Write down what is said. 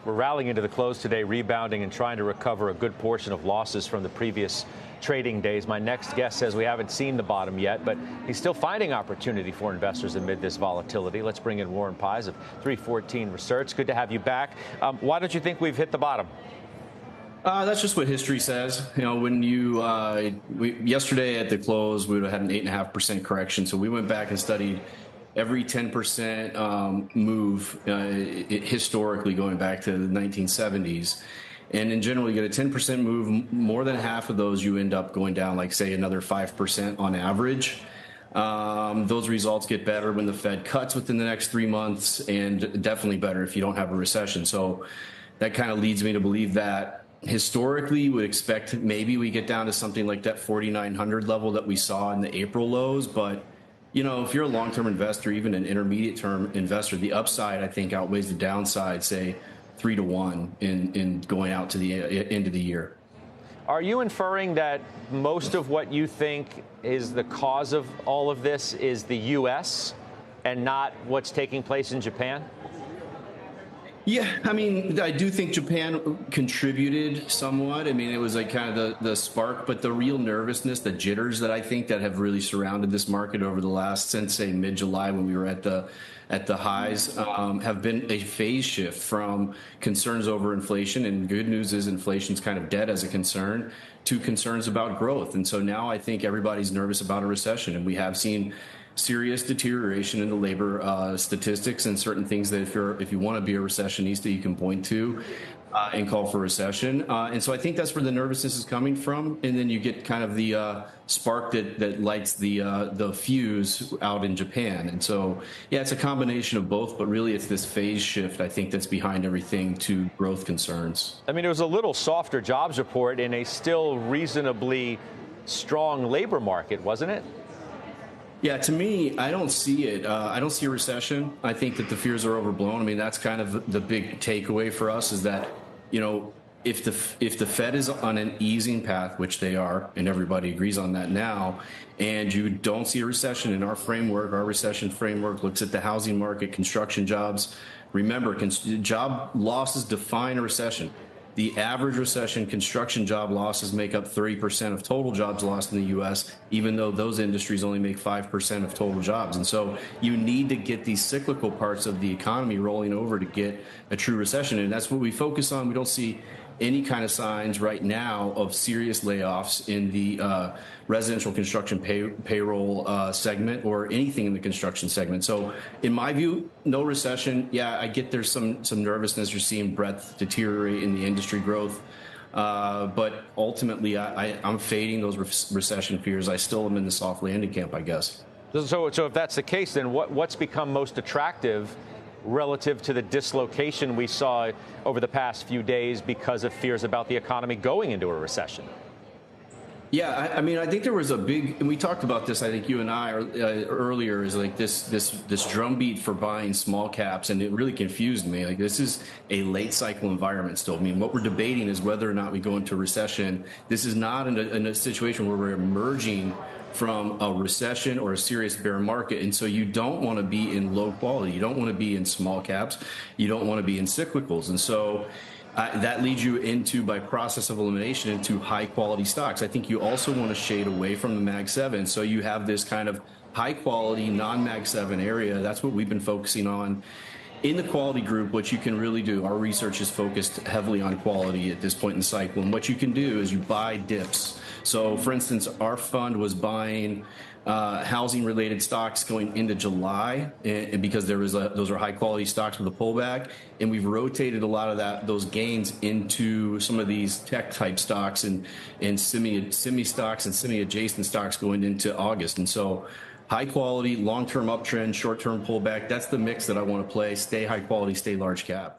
We're rallying into the close today, rebounding and trying to recover a good portion of losses from the previous trading days. My next guest says we haven't seen the bottom yet, but he's still finding opportunity for investors amid this volatility. Let's bring in Warren Pies of 314 Research. Good to have you back. Why don't you think we've hit the bottom? That's just what history says. You know, when yesterday at the close, we would have had an 8.5% correction. So we went back and studied every 10% move historically going back to the 1970s. And in general, you get a 10% move, more than half of those you end up going down, like say another 5% on average. Those results get better when the Fed cuts within the next 3 months, and definitely better if you don't have a recession. So that kind of leads me to believe that historically would expect maybe we get down to something like that 4,900 level that we saw in the April lows. But, you know, if you're a long-term investor, even an intermediate-term investor, the upside, I think, outweighs the downside, say 3 to 1 in going out to the end of the year. Are you inferring that most of what you think is the cause of all of this is the U.S. and not what's taking place in Japan? Yeah, I mean, I do think Japan contributed somewhat. I mean, it was like kind of the spark, but the real nervousness, the jitters that I think that have really surrounded this market over the last, since say mid-July when we were at the highs, have been a phase shift from concerns over inflation. And good news is inflation's kind of dead as a concern, to concerns about growth. And so now I think everybody's nervous about a recession, and we have seen serious deterioration in the labor statistics and certain things that if you want to be a recessionista, you can point to and call for recession. And so I think that's where the nervousness is coming from. And then you get kind of the spark that lights the fuse out in Japan. And so, yeah, it's a combination of both, but really it's this phase shift, I think, that's behind everything to growth concerns. I mean, it was a little softer jobs report in a still reasonably strong labor market, wasn't it? Yeah, to me, I don't see it. I don't see a recession. I think that the fears are overblown. I mean, that's kind of the big takeaway for us is that, you know, if the Fed is on an easing path, which they are, and everybody agrees on that now, and you don't see a recession in our framework, our recession framework looks at the housing market, construction jobs. Remember, job losses define a recession. The average recession, construction job losses make up 30% of total jobs lost in the U.S., even though those industries only make 5% of total jobs. And so you need to get these cyclical parts of the economy rolling over to get a true recession. And that's what we focus on. We don't see any kind of signs right now of serious layoffs in the residential construction payroll segment or anything in the construction segment. So in my view, no recession. Yeah, I get there's some nervousness. You're seeing breadth deteriorate in the industry growth. But ultimately, I'm fading those recession fears. I still am in the soft landing camp, I guess. So if that's the case, then what's become most attractive relative to the dislocation we saw over the past few days because of fears about the economy going into a recession? Yeah, I mean, I think there was a big, and we talked about this, I think you and I earlier, is like this drumbeat for buying small caps, and it really confused me. Like, this is a late cycle environment still. I mean, what we're debating is whether or not we go into a recession. This is not in a situation where we're emerging from a recession or a serious bear market. And so you don't want to be in low quality. You don't want to be in small caps. You don't want to be in cyclicals. And so that leads you into, by process of elimination, into high quality stocks. I think you also want to shade away from the Mag 7. So you have this kind of high quality non-Mag 7 area. That's what we've been focusing on. In the quality group, what you can really do, our research is focused heavily on quality at this point in the cycle. And what you can do is you buy dips. So, for instance, our fund was buying housing-related stocks going into July, and because those are high-quality stocks with a pullback, and we've rotated a lot of those gains into some of these tech-type stocks and semi stocks and semi-adjacent stocks going into August. And so, high-quality, long-term uptrend, short-term pullback, that's the mix that I want to play. Stay high-quality, stay large cap.